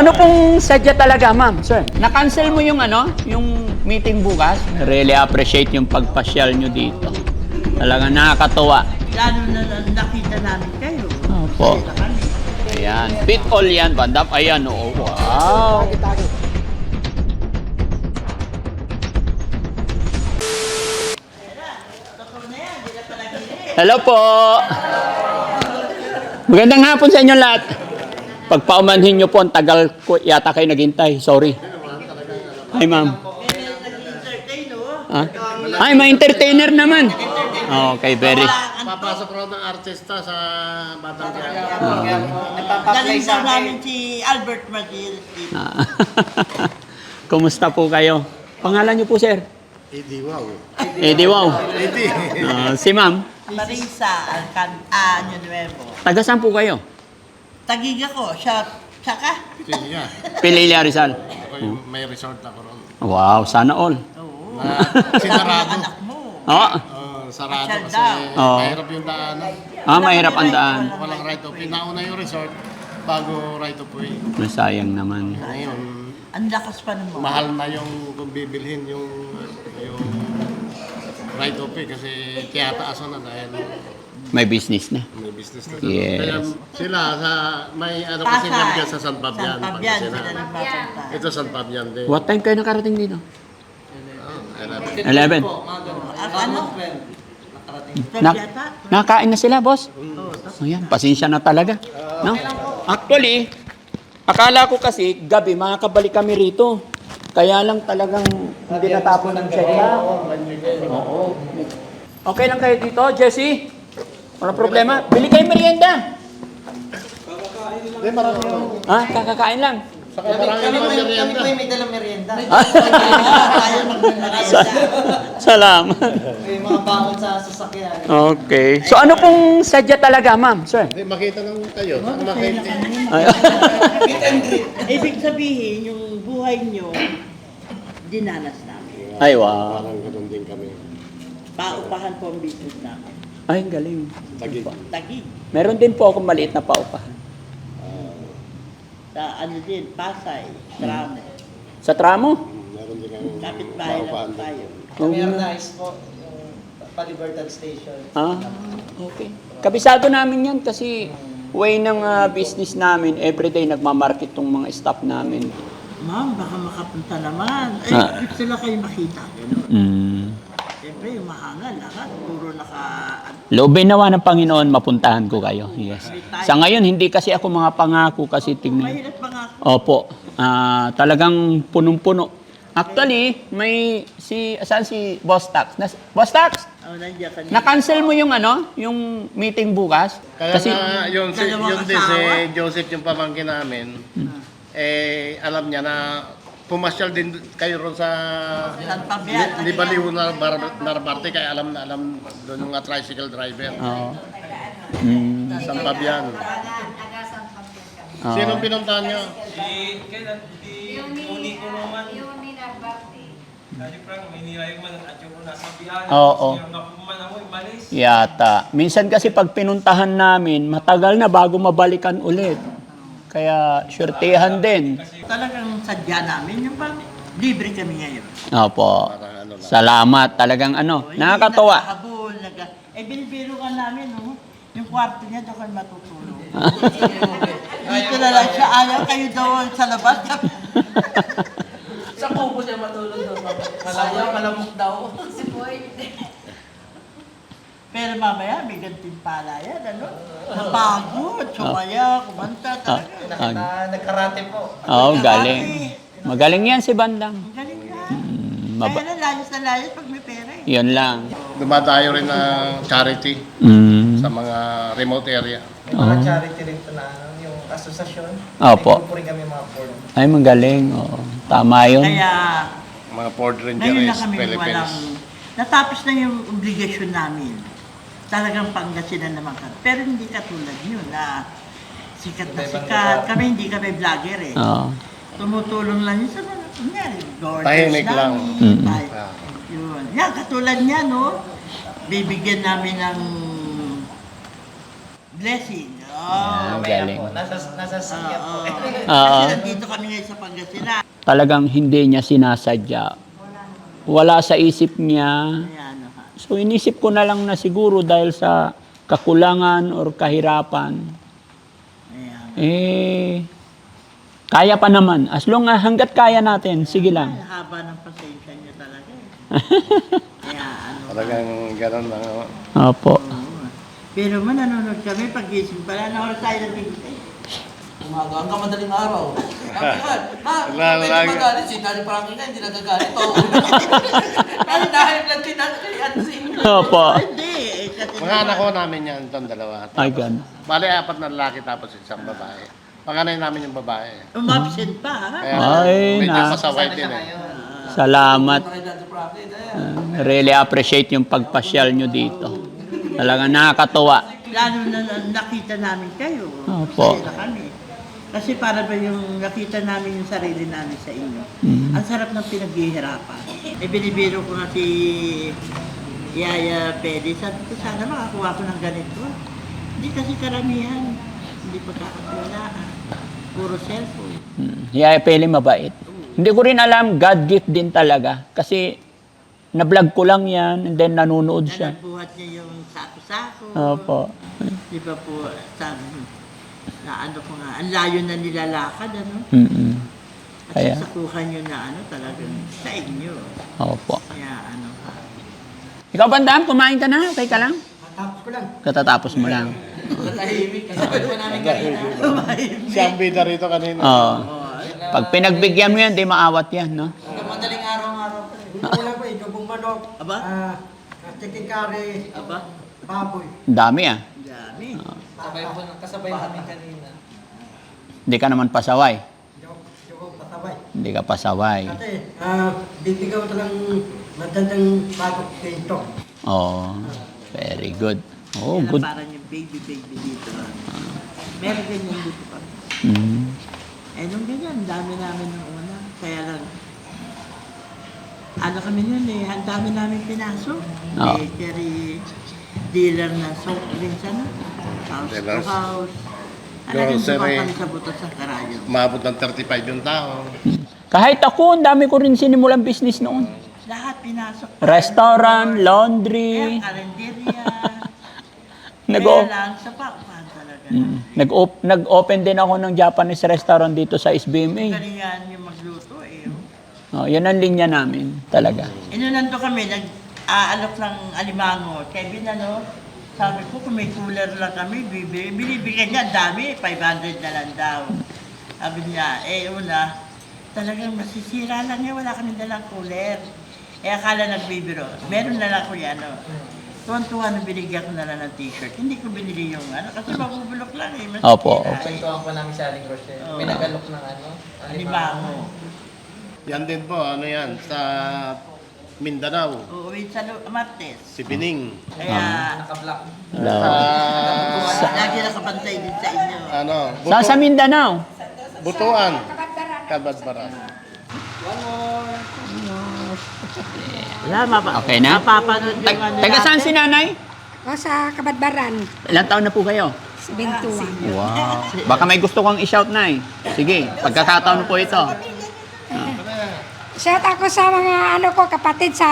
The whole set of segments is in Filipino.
ano pong sadya talaga, ma'am, sir? Na-cancel mo yung yung meeting bukas? Really appreciate yung pagpasyal nyo dito. Talagang nakakatuwa. Lalo na nakita namin kayo. Opo. Ayan. Fit all yan, bandam. Ayan, oh. Wow. Hello po. Magandang hapon sa inyo lahat. Pagpaumanhin nyo po, ang tagal ko yata kayo naghintay. Sorry. Hi, ma'am. Ay, may entertainer naman. Okay, very. Papasok raw ng artista sa Batang Quiapo. Galing daw namin si Albert Martinez dito. Kumusta po kayo? Pangalan nyo po, sir? Eddie Wow. Eddie Wow. Eddie. Si ma'am? Marisa Año Nuevo. Taga saan po kayo? Tagiga ko, siya ka? Pinya. Pililla Rizal. May resort ako ron. Wow, sana all. Oo. Sinarado. Anak mo. Oh, Sarado kasi Oh. mahirap yung daanan. mahirap ang daan. Walang right of way. Nauna yung resort bago right of way. Masayang naman. Ngayon, Ang lakas pa naman. mahal na yung kung bibilhin yung right of way kasi tiyataasan na dahil May business na. may business na. Yes. Kaya sila may ano kasi Pasay. dyan sa San Fabian. San Fabian, sila Pangasinan. nagbapunta. Ito San Fabian din. What time kayo nakarating dito? 11. 11. Ano? Na, Yata? nakain na sila, boss. O yan, pasensya na talaga. No? Actually, akala ko kasi gabi makakabalik kami rito. Kaya lang talagang hindi natapon ng check out. Oo. Okay lang kayo dito, Jesse? Walang problema. Bili kayo merienda. Hindi, marami yung... Kakakain lang. Saka marami yung merienda. May dalang merienda. Ayaw magmerienda. Salamat. May mga bakod sa sasakyan. Okay. So ano pong sadya talaga, ma'am, sir? Hindi, makita lang kayo. Makita. Ibig sabihin, yung buhay nyo, dinanas namin. Ay, wow. Parang ganun din kami. Paupahan po ang business namin. Ay, galing. Tagig. Tagig. Meron din po akong maliit na paupahan. Sa ano din, Pasay, Tramo. Sa tramo? Meron din kami. Kapit-bahay lang paupahan. tayo. Kami organize po yung Palibertad Station. Okay. Kabisado namin yan kasi way ng business namin, everyday nagmamarket tong mga staff namin. Ma'am, baka makapunta naman. Ay, sila kayo makita. Ganun. Siyempre, yung mahangal, lahat. Puro Loobin nawa ng Panginoon, mapuntahan ko kayo. Yes. Sa ngayon, hindi kasi ako mga pangako kasi tingnan. Mahirap pa nga. Opo. Talagang punong-puno. Actually, may saan si Boss Tax? Boss Tax, Oh, nandiyan ka niya. na-cancel mo yung yung meeting bukas? Kaya Kasi nga, yun dalawang din si asawa? Joseph yung pamangkin namin, alam niya na pumasyal din kayo ron sa San Fabian. Di Baliw na Narbarte, kaya alam na alam doon yung tricycle driver. Oo. San Fabian. Oo. Sino pinuntahan niyo? Yuni nagbakti. Oo. Yata. Minsan kasi pag pinuntahan namin, matagal na bago mabalikan ulit. Kaya surtehan din. Talagang sadya namin. Yung parang libre kami ngayon. Opo. Parang ano lang. Salamat. Talagang nakakatawa. Naghahabol, binibiro ka namin, no? Yung kwarto niya, doon kayo matutulog. Dito na lang siya, ayaw kayo daw sa labas. Sa kubo siya matulog doon. Malayaw, malamok daw. Si Boy. Pero mamaya, may gantimpala yan, ano? Napagod, sumaya, kumanta, talaga. Nagkarate po. Oo, galing. Magaling yan si Bandang. Ang galing na. Maba- Kaya na layas pag may pera eh. Yun lang. Dumadayo rin ng charity sa mga remote area. May mga charity rin ito na yung asosasyon. Opo. May grupo rin kami mga board. Ay, magaling. Oo. Tama yun. Kaya, Mga Ford ngayon na Rangers, kami Philippines. walang, natapos na yung obligasyon namin. Talagang Pangasinan naman kami. Pero hindi katulad nyo na sikat na sikat. Kami hindi kami vlogger eh. Oo. Tumutulong lang yun sa mga, kunyari, Gordon Tahimik lang. Mm-mm. Yun. Yan, katulad niya, no? Bibigyan namin ng blessing. Ang galing. Nasa sakyan po. Oo. Kasi nandito kami ngayon sa Pangasinan. Talagang hindi niya sinasadya. Wala sa isip niya. Ayan, ha. So inisip ko na lang na siguro dahil sa kakulangan or kahirapan, Ayan. kaya pa naman. As long as hanggat kaya natin, sige lang. Ay, haba ng pasensya niyo talaga. Kaya ano. Talagang gano'n lang. Opo. Oo. Pero man, nanonood kami, pag-gising pala, na oras tayo nagbibigay. Umaga hanggang madaling araw. Wala, Pwede lagi. magalit. Si Daddy Frankie nga, hindi nagagalit. Oo. Kasi dahil lang din natin Ansing. Opo. Hindi, kasi Mga anak ko namin yan, itong dalawa. Ay, gan. Bali, 4 na lalaki tapos isang babae. Panganay namin yung babae. umabsent pa, ha? Kaya Ay, medyo na. masaway din eh. Salamat. Kay Daddy Frankie. Dahil. Really appreciate yung pagpasyal nyo dito. Talagang nakakatuwa. Lalo na nakita namin kayo. Opo. Masaya na kami. Kasi para ba yung nakita namin yung sarili namin sa inyo. Ang sarap ng pinaghihirapan. Binibiro ko nga si Yaya Pede. Sabi ko, sana makakuha ko ng ganito. Hindi kasi karamihan. Hindi pagkakatiwalaan. Puro cellphone. Yaya Pele mabait. Hindi ko rin alam, God gift din talaga. Kasi na-vlog ko lang yan and then nanonood Na siya. nagbuhat niya yung sako-sako. Opo. Di ba po, sabi na ano ko nga, ang layo na nilalakad, ano? Mm-mm. At Kaya, sasakuhan nyo na ano, talagang sa inyo. opo. Kaya ano ka. Ikaw, Bandam, kumain ka na? Okay ka lang? Matapos ko lang. Katatapos mo lang. Tahimik. Kasabay pa namin kanina. Siya ang bida rito kanina. Oo. Pag pinagbigyan mo yan, di maawat yan, no? Hanggang madaling araw-araw. Hindi lang po, idubong manok, Aba? chicken curry, Aba? baboy. Ang dami ah. Dami. Kasabay namin kanina. Hindi ka naman pasaway. Hindi ko pasabay. Hindi ka pasaway. Kasi, bibigaw ito ng magandang bagong pinto. Oo. Very good. Oh, Yan ang good. parang yung baby dito. Meron ganyan dito pa. Mm. Eh, nung ganyan, dami namin nung una. Kaya lang, ano kami nun eh, ang dami namin pinasok. Oo. Bakery, dealer ng soft drinks, ano? House to Dealers. house. Talagang Grocery. sumakami sa butas ng karayo. Umabot ng 35 yung tao. Kahit ako, ang dami ko rin sinimulang business noon. Lahat pinasok. Restaurant, Kaya laundry. karinderya. Nag-o- Kaya lang, sa pakuhan talaga. Nag-open din ako ng Japanese restaurant dito sa SBMA. Galingan yung magluto eh. Oh, yan ang linya namin, talaga. Nando kami, nag-aalok ng alimango. Kevin, ano, sabi ko, kung may cooler lang kami, binibigyan niya, dami, 500 na lang daw. Sabi niya, una, talagang masisira lang niya, wala kami dalang cooler. Akala nagbibiro, meron na lang ko yan, ano. Tuwan-tuwa na binigyan ko na lang ng t-shirt. Hindi ko binili yung ano, kasi mabubulok lang eh. masisira. Opo. Kwentuhan pa namin sa Aling Rochelle. Oo. May nag-alok ng ano? Alimango. Yan din po, ano yan, sa Mindanao. Uuwi sa Martes. Si Bining. Kaya, Naka-block. lagi nakabantay din sa inyo. Ano, Sa Mindanao. Butuan. Kabadbaran. Wala, Okay na? mapapanood yung ano Taga saan natin. si nanay? O sa Kabadbaran, Ilang taon na po kayo? 21. Wow. Baka may gusto kong i-shout na Sige, pagkakataon po ito. Shout ako sa mga ko kapatid sa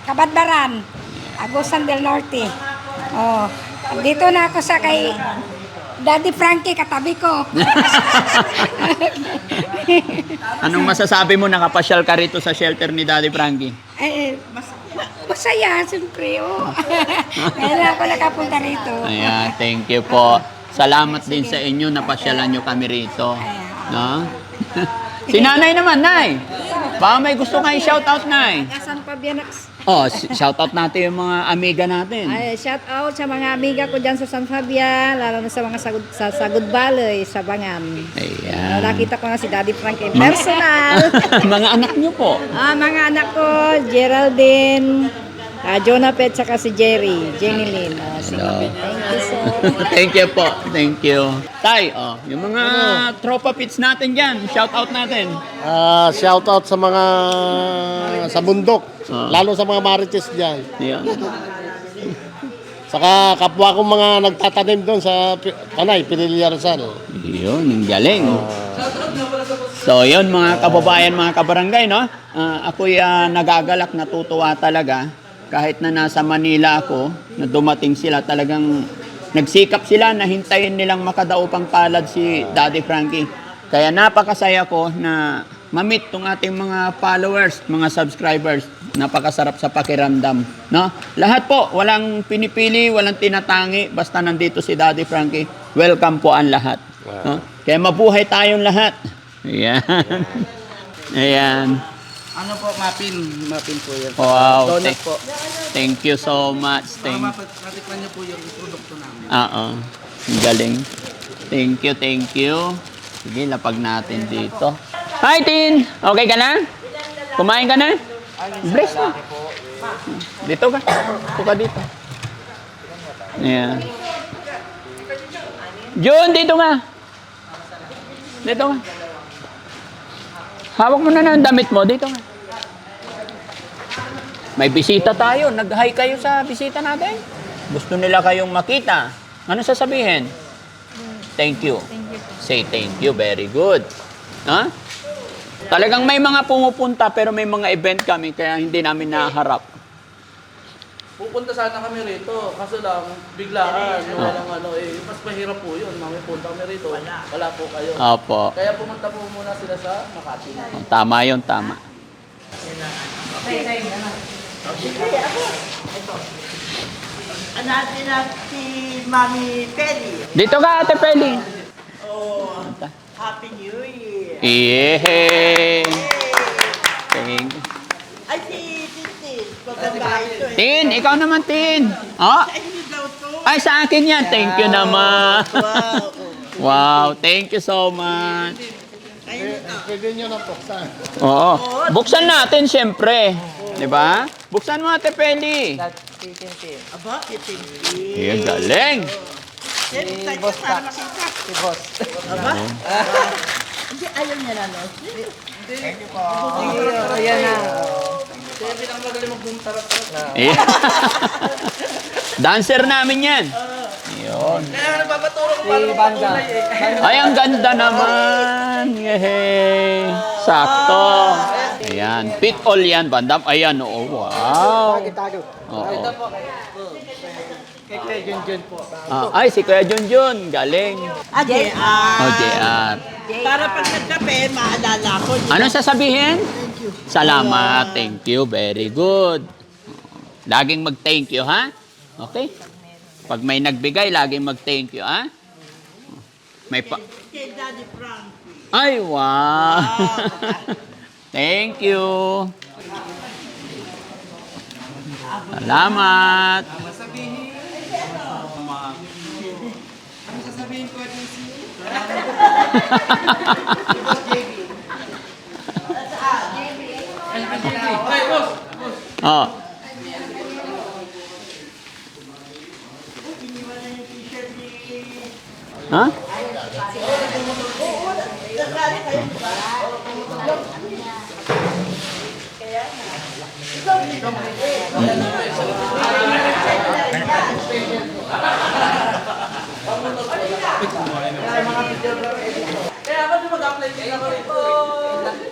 Kabadbaran, Agusan del Norte. Oh, dito na ako sa kay Daddy Frankie katabi ko. Anong masasabi mo nakapasyal ka rito sa shelter ni Daddy Frankie? Masaya, siyempre. Oh. Kaya ako nakapunta rito. Ayan, thank you po. Salamat din sa inyo, napasyalan nyo kami rito. No? Si nanay naman, nay. Baka may gusto kang i-shoutout, nay. San Fabianas. Oh, shoutout natin yung mga amiga natin. Ay, shout out sa mga amiga ko dyan sa San Fabian, lalo na sa mga Sagud Valley, sa Bangan. Ayan. Nakita ko nga si Daddy Frankie personal. Mga anak nyo po. Mga anak ko, Geraldine, Jonapet, saka si Jenny Lynn. Sige. Hello. Thank you so Thank you po. Thank you. Tay, yung mga tropa pits natin dyan, shoutout natin. Shout out sa mga sa bundok. Ah. Lalo sa mga marites dyan. Ayan. Saka kapwa kong mga nagtatanim doon sa Panay, Pinilya Rizal. Yun, ang galing. So, yun mga kababayan, mga kabarangay, no? Ako'y nagagalak, natutuwa talaga. Kahit na nasa Manila ako, na dumating sila, talagang nagsikap sila na hintayin nilang makadaupang palad si Daddy Frankie. Kaya napakasaya ko na ma-meet tong ating mga followers, mga subscribers. Napakasarap sa pakiramdam, no? Lahat po, walang pinipili, walang tinatangi, basta nandito si Daddy Frankie. Welcome po ang lahat. No? Kaya mabuhay tayong lahat. Ayan. Ayan. Ano po, Mapin po yan. Wow. Donut po. Thank you so much. Natikman niyo po yung produkto namin. Oo. Ang galing. Thank you. Sige, lapag natin dito. Hi, Tin! Okay ka na? Kumain ka na? Bless na. Dito ka. Dito ka dito. Ayan. Jun, dito ka. Dito ka. Hawak mo na ng damit mo. Dito ka. May bisita tayo. Nag-hi kayo sa bisita natin. Gusto nila kayong makita. Ano sasabihin? Thank you. Say thank you. Very good. Ha? Talagang may mga pumupunta pero may mga event kami kaya hindi namin naharap. Pupunta sana kami rito, kaso lang biglaan, walang mas mahirap po yun. Mami punta kami rito, wala po kayo. Opo. Kaya pumunta po muna sila sa Makati. Tama yun, tama. Natin na si Mami Peli. Dito ka, Ate Peli. Oh, Happy New Year. Yehey! Thank you. Ay, si Tintin. Pagkabahay ito eh. Tin, ikaw naman, Tin. Oh, Ay, hindi daw to. ay, sa akin yan. Thank you naman. Wow. Wow, thank you so much. Ayun ito. Pwede nyo na buksan. Oo. Buksan natin, siyempre. Di ba? Buksan mo, Ate Peli. Aba, si Tintin. Yan, galing. Si Boss para makita. Si Boss. Aba? Hindi, ayaw niya na, no? Ayan na. Kaya pinakamagali mag-boom-tarap-tarap. Yeah. Dancer namin yan. Yun. Kaya nga nagpapaturo ko paano magpakulay eh. Ay, ang ganda naman. Yehey. Sakto. Ayan. Fit all yan, bandam. Ayan, oo. Wow. Oo. Kay Kuya Junjun po. Ay, si Kuya Junjun. Galing. JR. Oh, JR. Para pag nagkape, maalala ko. Anong sasabihin? Salamat. Thank you. Very good. Laging mag-thank you, ha? Okay? Pag may nagbigay, laging mag-thank you, ha? May pa... Kay Daddy Frankie. Ay, wow. Thank you. Salamat. Oh. Ha? Kaya ako din mag-apply din ako rito.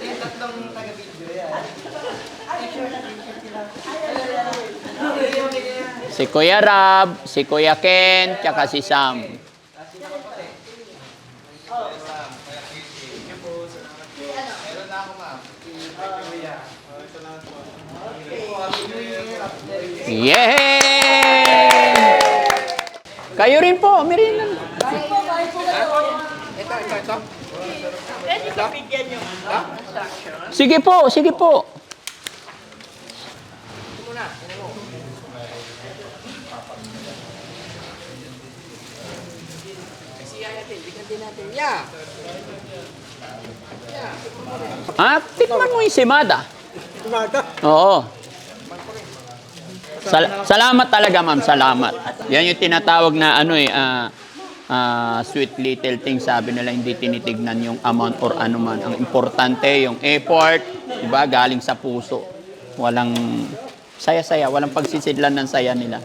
Yung tatlong taga-video yan. Si Kuya Rab, si Kuya Ken, tsaka si Sam. Yay! Kayo rin po, merienda. Pwede ko bigyan yung instruction. Sige po, sige po. Tikman mo yung simada. Oo. Salamat talaga, ma'am. Salamat. Yan yung tinatawag na sweet little thing. Sabi nila hindi tinitignan yung amount or ano man. Ang importante yung effort, diba? Galing sa puso. Walang saya-saya, walang pagsisidlan ng saya nila.